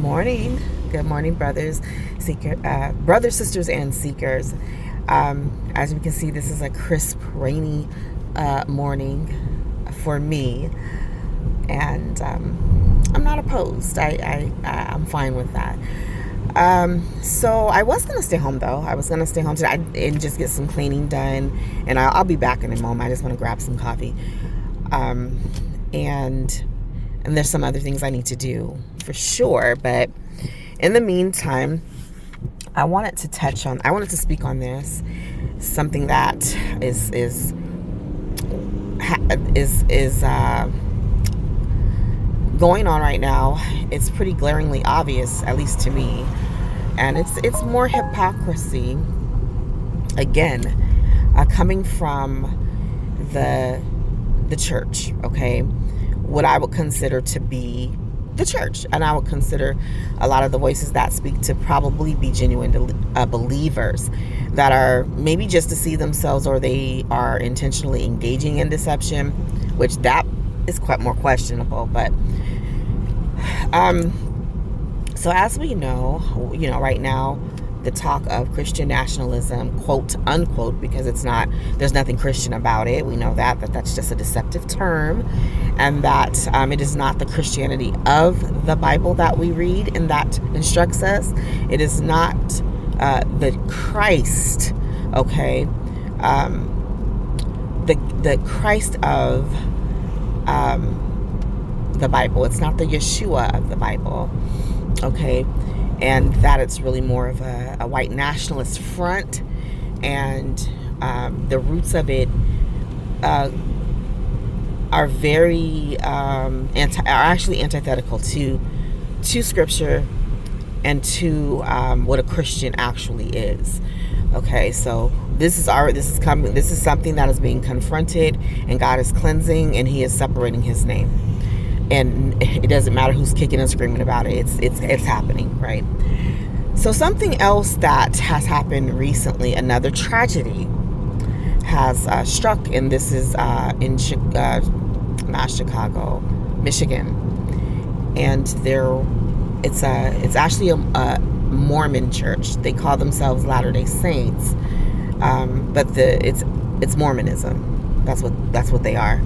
morning. Good morning, brothers, sisters, and seekers. As you can see, this is a crisp, rainy morning for me, and I'm not opposed. I'm fine with that. So I was gonna stay home though. I was gonna stay home today and just get some cleaning done, and I'll be back in a moment. I just want to grab some coffee, and there's some other things I need to do for sure. But in the meantime, I wanted to speak on this, something that is going on right now. It's pretty glaringly obvious, at least to me, and it's more hypocrisy again, coming from the church. Okay, what I would consider to be the church, and I would consider a lot of the voices that speak to probably be genuine believers that are maybe just to see themselves, or they are intentionally engaging in deception, which that is quite more questionable. But so as we know, right now, the talk of Christian nationalism, quote unquote, because there's nothing Christian about it. We know that's just a deceptive term, and that it is not the Christianity of the Bible that we read and that instructs us. It is not the Christ, okay, the Christ of the Bible. It's not the Yeshua of the Bible, okay, and that it's really more of a white nationalist front, and the roots of it are very are actually antithetical to Scripture and to what a Christian actually is. Okay, so this is something that is being confronted, and God is cleansing, and He is separating His name. And it doesn't matter who's kicking and screaming about it. It's happening, right? So something else that has happened recently, another tragedy has struck, and this is in not Chicago, Michigan, and it's actually a Mormon church. They call themselves Latter-day Saints, but it's Mormonism. That's what they are.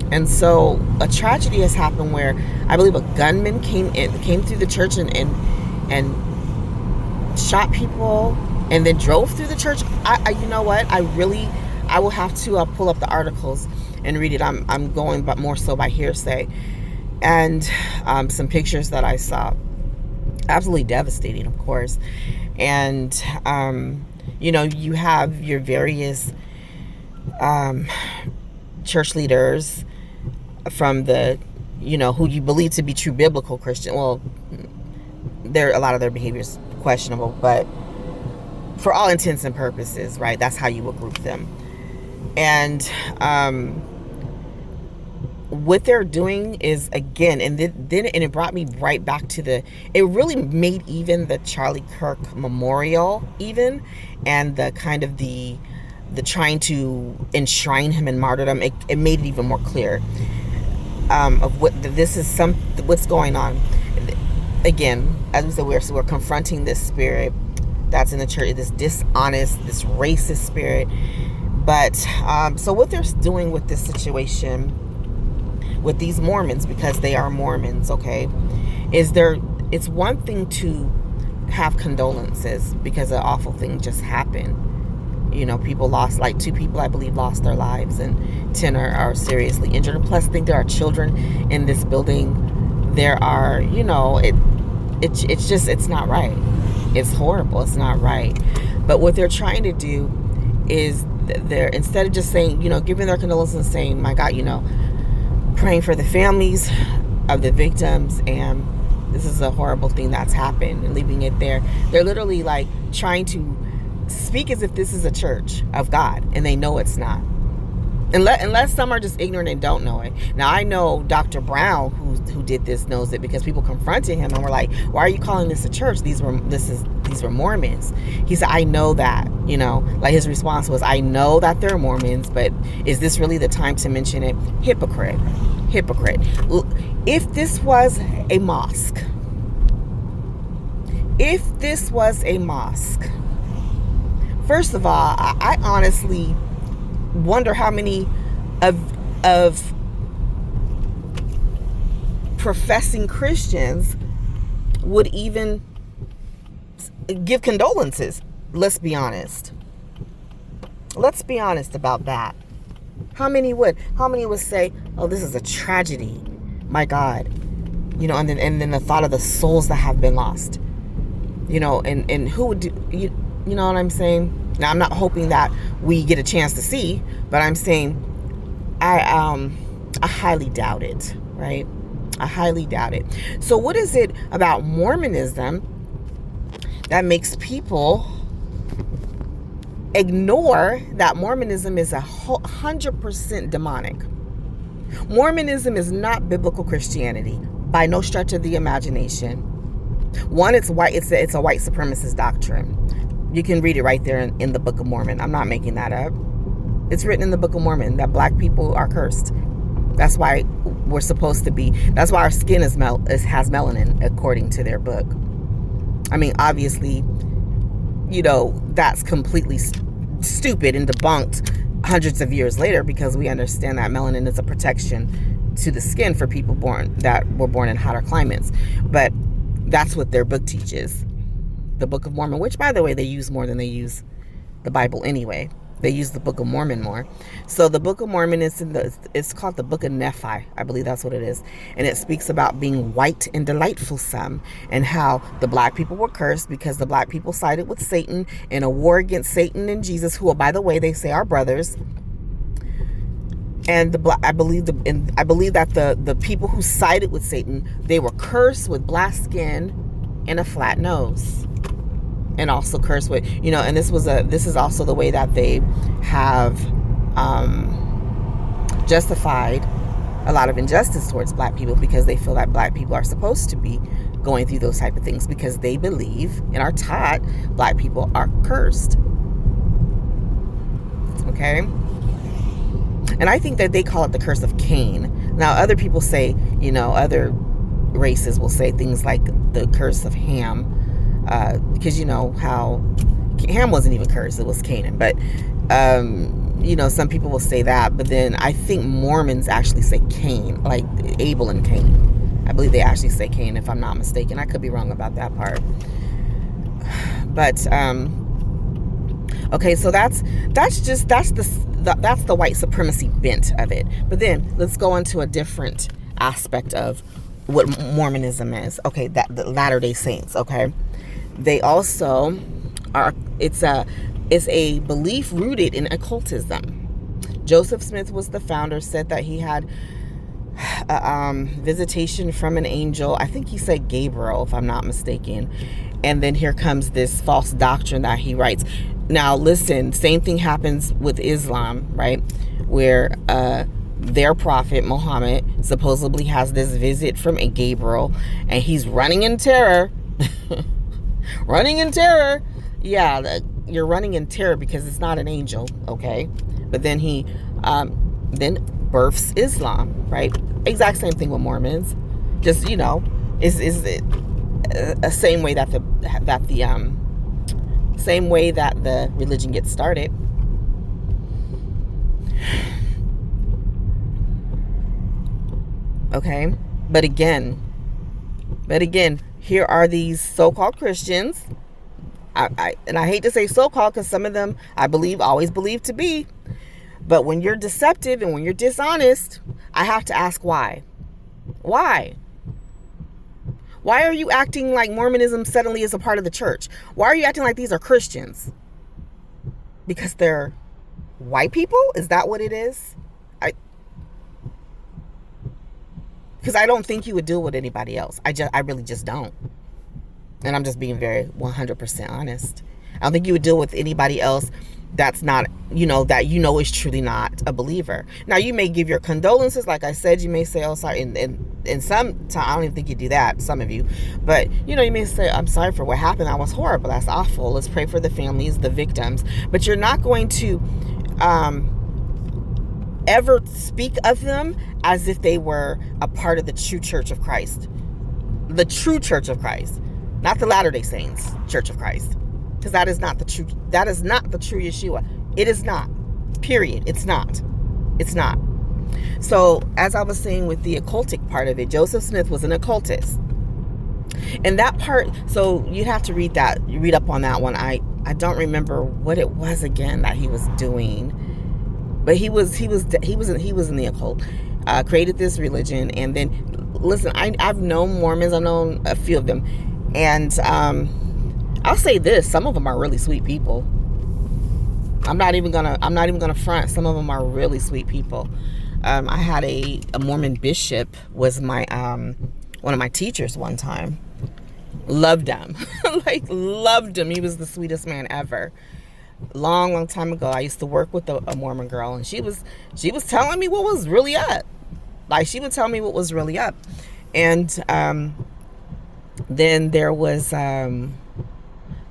And so a tragedy has happened where I believe a gunman came through the church and shot people, and then drove through the church. You know what? I will have to pull up the articles and read it. I'm going, but more so by hearsay, and some pictures that I saw. Absolutely devastating, of course. And you have your various church leaders from the who you believe to be true biblical Christian. Well, a lot of their behaviors questionable, but for all intents and purposes, right, that's how you would group them. And what they're doing is, again, and it brought me right back to it really made even the Charlie Kirk memorial, even, and the kind of the trying to enshrine him in martyrdom, it made it even more clear of what's going on. Again, as we said, we're confronting this spirit that's in the church, this dishonest, this racist spirit. But so what they're doing with this situation with these Mormons, because they are Mormons, okay, it's one thing to have condolences because an awful thing just happened. People lost, like 2 people, I believe, lost their lives, and 10 are seriously injured. And plus, I think there are children in this building. There are, it's not right. It's horrible. It's not right. But what they're trying to do is instead of just saying, giving their condolences and saying, my God, praying for the families of the victims, and this is a horrible thing that's happened, and leaving it there. They're literally like trying to speak as if this is a church of God, and they know it's not. Unless some are just ignorant and don't know it. Now, I know Dr. Brown, who did this, knows it, because people confronted him and were like, why are you calling this a church? These were Mormons. He said, I know that, like his response was, I know that they're Mormons, but is this really the time to mention it? Hypocrite. hypocrite. If this was a mosque, first of all, I honestly wonder how many of professing Christians would even give condolences. Let's be honest. Let's be honest about that. How many would say, "Oh, this is a tragedy. My God." And then the thought of the souls that have been lost. And who would do, you know what I'm saying? Now, I'm not hoping that we get a chance to see, but I'm saying I highly doubt it, right? I highly doubt it. So what is it about Mormonism that makes people ignore that Mormonism is 100% demonic? Mormonism is not biblical Christianity by no stretch of the imagination. One, it's white. It's a white supremacist doctrine. You can read it right there in the Book of Mormon. I'm not making that up. It's written in the Book of Mormon that black people are cursed. That's why we're supposed to be. That's why our skin has melanin, according to their book. I mean, obviously, that's completely stupid and debunked hundreds of years later, because we understand that melanin is a protection to the skin for people that were born in hotter climates. But that's what their book teaches. The Book of Mormon, which, by the way, they use more than they use the Bible anyway. They use the Book of Mormon more. So the Book of Mormon it's called the Book of Nephi. I believe that's what it is. And it speaks about being white and delightful some, and how the black people were cursed because the black people sided with Satan in a war against Satan and Jesus, who, by the way, they say are brothers. And I believe that the people who sided with Satan, they were cursed with black skin and a flat nose. And also cursed with, and this is also the way that they have justified a lot of injustice towards black people, because they feel that black people are supposed to be going through those type of things, because they believe and are taught black people are cursed. Okay? And I think that they call it the curse of Cain. Now, other people say, other races will say things like the curse of Ham, because how Ham wasn't even cursed, it was Canaan. But some people will say that, but then I think Mormons actually say Cain, like Abel and Cain. I believe they actually say Cain, if I'm not mistaken. I could be wrong about that part. But okay, so that's the white supremacy bent of it. But then let's go into a different aspect of what Mormonism is. Okay, that the Latter-day Saints. Okay, they also are. It's a belief rooted in occultism. Joseph Smith was the founder. Said that he had visitation from an angel. I think he said Gabriel, if I'm not mistaken. And then here comes this false doctrine that he writes. Now, listen, same thing happens with Islam, right? Where their prophet, Muhammad, supposedly has this visit from a Gabriel, and he's running in terror. Running in terror. Yeah, you're running in terror because it's not an angel, okay? But then he then births Islam, right? Exact same thing with Mormons. Just, is it a same way that the same way that the religion gets started. Okay, but again, here are these so-called Christians. I hate to say so-called, because some of them I always believe to be. But when you're deceptive and when you're dishonest, I have to ask why. Why? Why are you acting like Mormonism suddenly is a part of the church? Why are you acting like these are Christians? Because they're white people? Is that what it is? Because I don't think you would deal with anybody else. I really just don't. And I'm just being very 100% honest. I don't think you would deal with anybody else that's not, that is truly not a believer. Now, you may give your condolences. Like I said, you may say, oh, sorry. And some time, I don't even think you do that, some of you. But, you may say, I'm sorry for what happened. That was horrible. That's awful. Let's pray for the families, the victims. But you're not going to ever speak of them as if they were a part of the true Church of Christ. The true Church of Christ. Not the Latter-day Saints Church of Christ. Because that is not the true Yeshua. It is not. Period. It's not. It's not. So, as I was saying with the occultic part of it, Joseph Smith was an occultist. And that part, so you'd have to read up on that one. I don't remember what it was again that he was doing. But he was in the occult. Created this religion, and then listen, I've known Mormons, I've known a few of them, and I'll say this: some of them are really sweet people. I'm not even gonna front. Some of them are really sweet people. I had a Mormon bishop was my one of my teachers one time. Loved him, loved him. He was the sweetest man ever. Long time ago, I used to work with a Mormon girl, and she was telling me what was really up. She would tell me what was really up. And then there was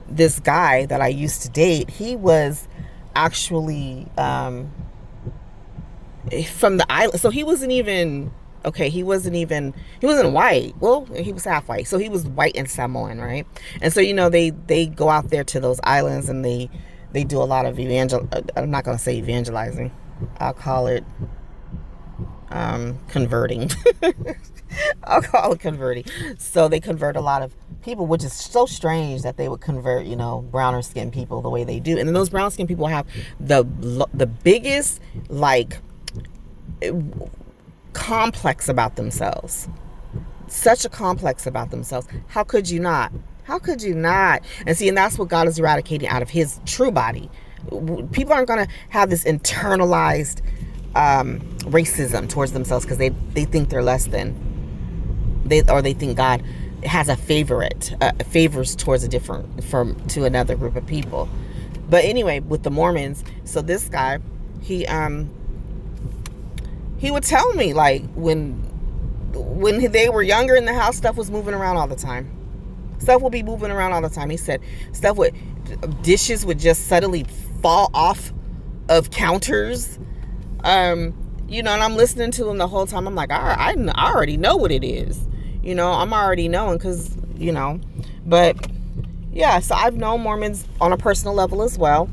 this guy that I used to date. He was actually from the island. So he wasn't white. Well, he was half white. So he was white and Samoan, right? And so, they go out there to those islands, and they do a lot of I'm not going to say evangelizing. I'll call it converting. I'll call it converting. So they convert a lot of people, which is so strange that they would convert, browner skinned people the way they do. And then those brown skinned people have the biggest, complex about themselves. Such a complex about themselves. How could you not? How could you not? And see, and that's what God is eradicating out of his true body. People aren't going to have this internalized racism towards themselves because they think they're less than. They think God has a favors towards to another group of people. But anyway, with the Mormons, so this guy, he would tell me when they were younger in the house, stuff was moving around all the time. Stuff would be moving around all the time. He said dishes would just suddenly fall off of counters. And I'm listening to him the whole time. I'm like, I already know what it is. I'm already knowing because, but yeah, so I've known Mormons on a personal level as well.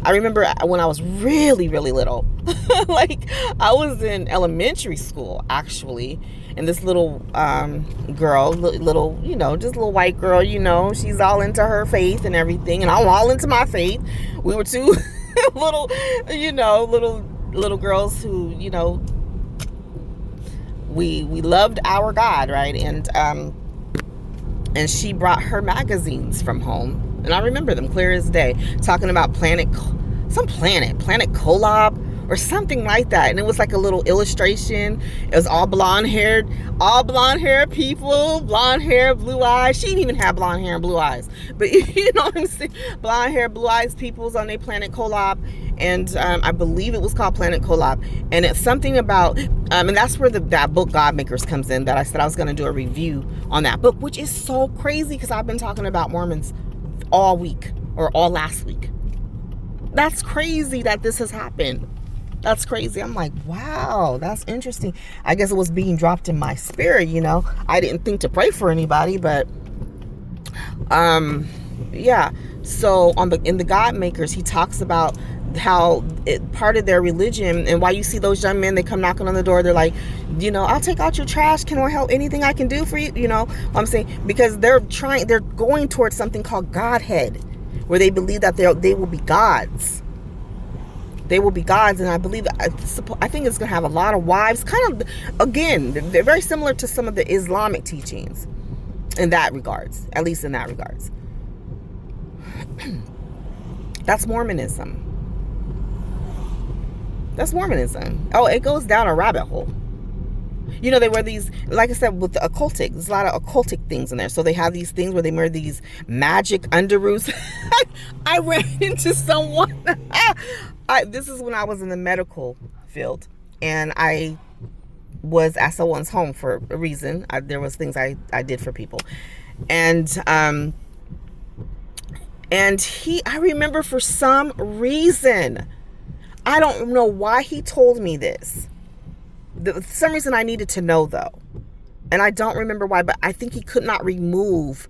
I remember when I was really, really little, I was in elementary school, actually. And this little girl, little, just little white girl, she's all into her faith and everything. And I'm all into my faith. We were two little girls who, we loved our God, right? And she brought her magazines from home. And I remember them clear as day, talking about Planet Kolob or something like that. And it was like a little illustration. It was all blonde haired people, blonde hair, blue eyes. She didn't even have blonde hair and blue eyes, but you know what I'm saying? Blonde hair, blue eyes people's on their Planet Kolob. And I believe it was called Planet Kolob. And it's something about, and that's where that book God Makers comes in, that I said I was going to do a review on that book, which is so crazy because I've been talking about Mormons all week or all last week. That's crazy that this has happened. That's crazy. I'm like, wow, that's interesting. I guess it was being dropped in my spirit, I didn't think to pray for anybody, but yeah. So in the God Makers, he talks about how part of their religion, and why you see those young men, they come knocking on the door, they're like, I'll take out your trash, can I help, anything I can do for you, I'm saying, because they're going towards something called Godhead, where they believe that they will be gods. They will be gods, and I believe, I think it's going to have a lot of wives, kind of, again, they're very similar to some of the Islamic teachings in that regards, at least in that regards. That's Mormonism. That's Mormonism. Oh, it goes down a rabbit hole. They wear these, like I said, with the occultic, there's a lot of occultic things in there. So they have these things where they wear these magic underoos. I ran into someone. This is when I was in the medical field, and I was at someone's home for a reason. There was things I did for people. And I remember for some reason, I don't know why he told me this. For some reason I needed to know though. And I don't remember why, but I think he could not remove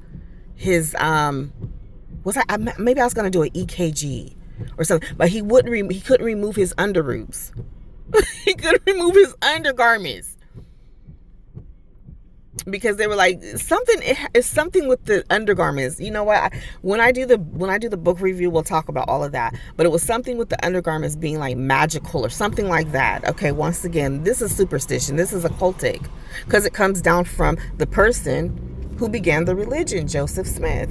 his, maybe I was going to do an EKG or something, but he couldn't remove his underoos. He couldn't remove his undergarments. Because they were like, it's something with the undergarments. You know what? When I do the book review, we'll talk about all of that. But it was something with the undergarments being like magical or something like that. Okay, once again, this is superstition. This is occultic. Because it comes down from the person who began the religion, Joseph Smith.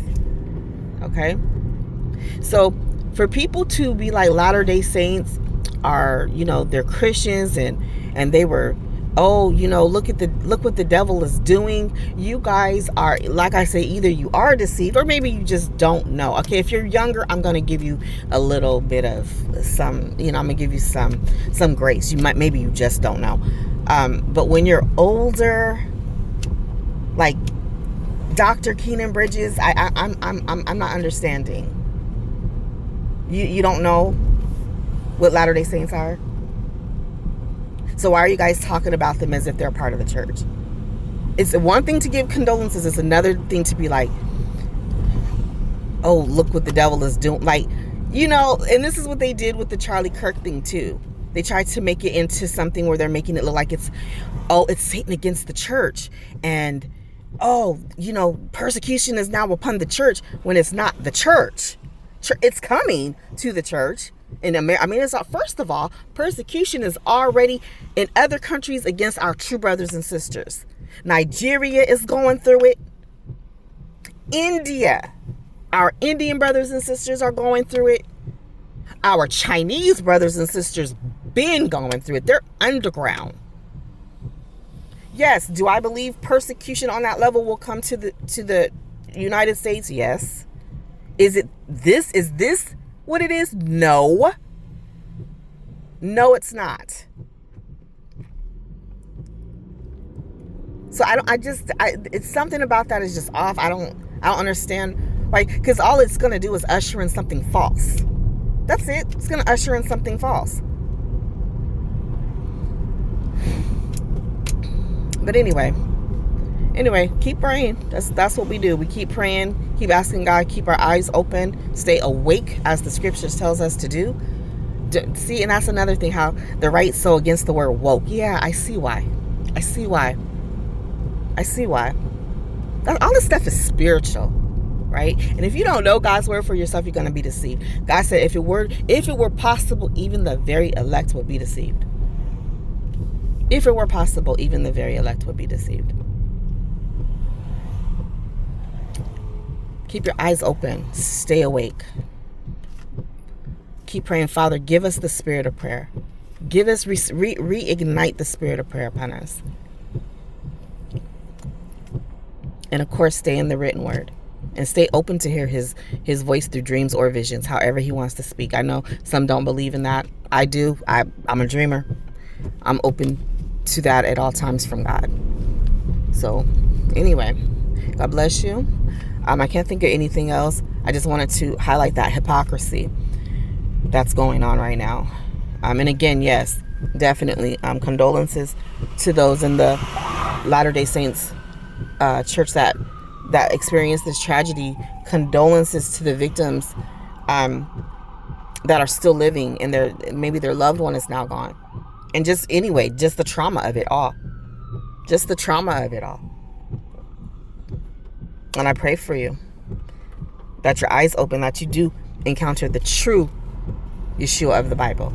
Okay? So for people to be like Latter-day Saints are, they're Christians and they were, look what the devil is doing. You guys are, like I say, either you are deceived or maybe you just don't know. Okay, if you're younger, I'm going to give you a little bit of some, I'm going to give you some grace. Maybe you just don't know. But when you're older, like Dr. Keenan Bridges, I'm not understanding. You don't know what Latter-day Saints are? So why are you guys talking about them as if they're part of the church? It's one thing to give condolences. It's another thing to be like, oh, look what the devil is doing. Like, and this is what they did with the Charlie Kirk thing too. They tried to make it into something where they're making it look like it's Satan against the church. And, persecution is now upon the church when it's not the church. It's coming to the church. In America, first of all, persecution is already in other countries against our true brothers and sisters. Nigeria is going through it. India, our Indian brothers and sisters are going through it. Our Chinese brothers and sisters been going through it. They're underground. Yes, do I believe persecution on that level will come to the United States? Yes. Is this what it is? No, it's not. So it's something about that is just off. I don't understand, like, because all it's going to do is usher in something false. That's it. It's going to usher in something false. But anyway, keep praying. That's what we do. We keep praying, keep asking God, keep our eyes open, stay awake as the scriptures tells us to do. See, and that's another thing, how the right so against the word woke. Yeah, I see why. All this stuff is spiritual, right? And if you don't know God's word for yourself, you're going to be deceived. God said if it were possible, even the very elect would be deceived. If it were possible, even the very elect would be deceived. Keep your eyes open. Stay awake. Keep praying. Father, give us the spirit of prayer. Give us, reignite the spirit of prayer upon us. And of course, stay in the written word. And stay open to hear his voice through dreams or visions, however he wants to speak. I know some don't believe in that. I do. I'm a dreamer. I'm open to that at all times from God. So anyway, God bless you. I can't think of anything else. I just wanted to highlight that hypocrisy that's going on right now. And again, yes, definitely condolences to those in the Latter-day Saints church that experienced this tragedy. Condolences to the victims that are still living and maybe their loved one is now gone. And just the trauma of it all. And I pray for you that your eyes open, that you do encounter the true Yeshua of the Bible.